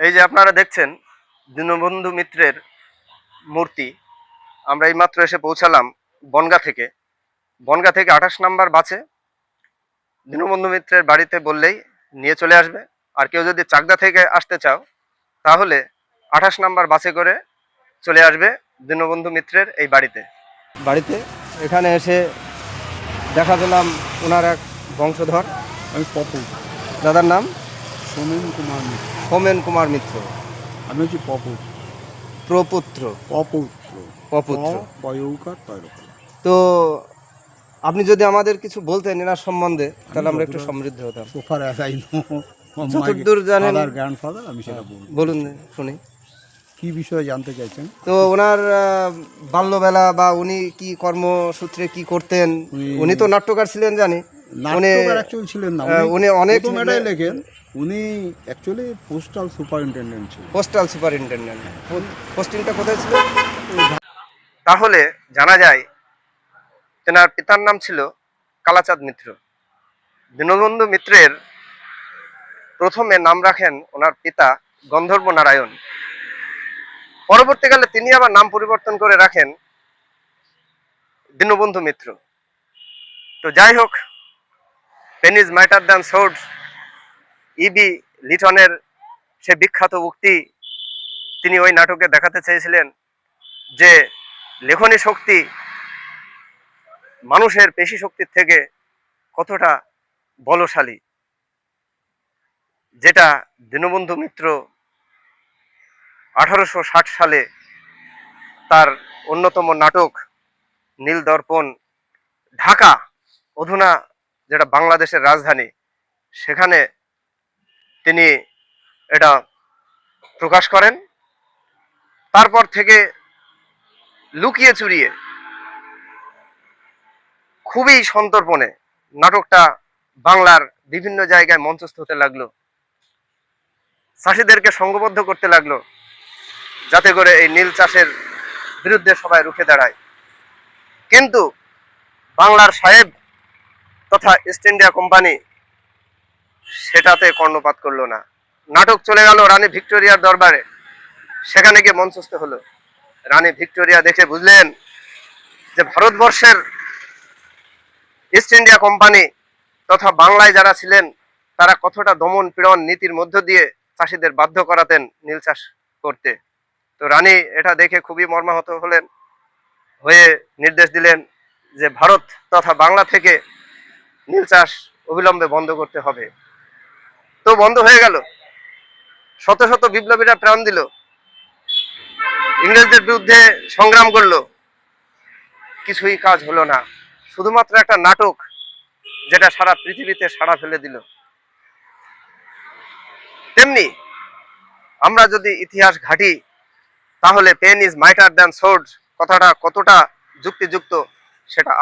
এই যে আপনারা দেখছেন দীনবন্ধু মিত্রের মূর্তি। আমরা এইমাত্র এসে পৌঁছালাম বনগাঁ থেকে। বনগাঁ থেকে 28 নাম্বার বাসে দীনবন্ধু মিত্রের বাড়িতে বললেই নিয়ে চলে আসবে। আর কেউ যদি চাকদা থেকে আসতে চাও তাহলে 28 নাম্বার বাসে করে চলে আসবে দীনবন্ধু মিত্রের এই বাড়িতে এখানে এসে দেখা পেলাম ওনার এক বংশধর। আমি পপু। দাদার নাম সোমেন কুমার মিত্র। হোমেন কুমার মিত্র। আমি হচ্ছি পপু। প্রপুত্র। পপুত্র বয়ৌকার তৈরকার। তো আপনি যদি আমাদের কিছু বলতেন এনার সম্বন্ধে তাহলে আমরা একটু সমৃদ্ধ হতাম। সোফার আই যতদূর জানেন গ্র্যান্ডফাদার আমি সেটা বলবো। বলুন শুনি। কি বিষয়ে জানতে চাইছেন? তো ওনার বাল্যবেলা বা উনি কি কর্মসূত্রে কি করতেন? উনি তো নাট্যকার ছিলেন জানি। নাট্যকার অ্যাকচুয়ালি ছিলেন না, উনি অনেক মেটাই লেখেন। উনি অ্যাকচুয়ালি পোস্টাল সুপারিনটেন্ডেন্ট ছিলেন। Postal superintendent. পোস্টিংটা কোথায় ছিল? তাহলে জানা যায় তেনার পিতার নাম ছিল কালাচাঁদ মিত্র। দীনবন্ধু মিত্রের প্রথমে নাম রাখেন ওনার পিতা গন্ধর্ব নারায়ণ। পরবর্তীকালে তিনি আবার নাম পরিবর্তন করে রাখেন দীনবন্ধু মিত্র। তো যাই হোক, pen is mightier than sword, ইবি লিটনের সে বিখ্যাত উক্তি তিনি ওই নাটকে দেখাতে চেয়েছিলেন যে লেখনী শক্তি মানুষের পেশি শক্তির থেকে কতটা বলশালী, যেটা দীনবন্ধু মিত্র 1860 সালে তার অন্যতম নাটক নীল দর্পণ, ঢাকা অধুনা যেটা বাংলাদেশের রাজধানী, সেখানে তিনি এটা প্রকাশ করেন। তারপর থেকে লুকিয়ে চুরিয়ে খুবই সন্তর্পণে নাটকটা বাংলার বিভিন্ন জায়গায় মঞ্চস্থ হতে লাগলো। চাষিদেরকে সংঘবদ্ধ করতে লাগলো যাতে করে এই নীল চাষের বিরুদ্ধে সবাই রুখে দাঁড়ায়। কিন্তু বাংলার সাহেব তথা ইস্ট ইন্ডিয়া কোম্পানি সেটাতে কর্ণপাত করলো না। নাটক চলে গেল রানী ভিক্টোরিয়ার দরবারে, সেখানে গিয়ে মঞ্চস্থ হলো। রানী ভিক্টোরিয়া দেখে বুঝলেন যে ভারতবর্ষের ইস্ট ইন্ডিয়া কোম্পানি তথা বাংলায় যারা ছিলেন তারা কতটা দমন পীড়ন নীতির মধ্য দিয়ে চাষিদের বাধ্য করাতেন নীল চাষ করতে। তো রানী এটা দেখে খুবই মর্মাহত হয়ে নির্দেশ দিলেন যে ভারত তথা বাংলা থেকে নীল চাষ অবিলম্বে বন্ধ করতে হবে। তো বন্ধ হয়ে গেল। শত শত বিপ্লবীরা প্রাণ দিল, ইংরেজদের বিরুদ্ধে সংগ্রাম করলো, কিছুই কাজ হলো না। শুধুমাত্র একটা নাটক যেটা সারা পৃথিবীতে সাড়া ফেলে দিল। তেমনি আমরা যদি ইতিহাস ঘাঁটি তাহলে pen is mightier than sword কথাটা কতটা যুক্তিযুক্ত সেটা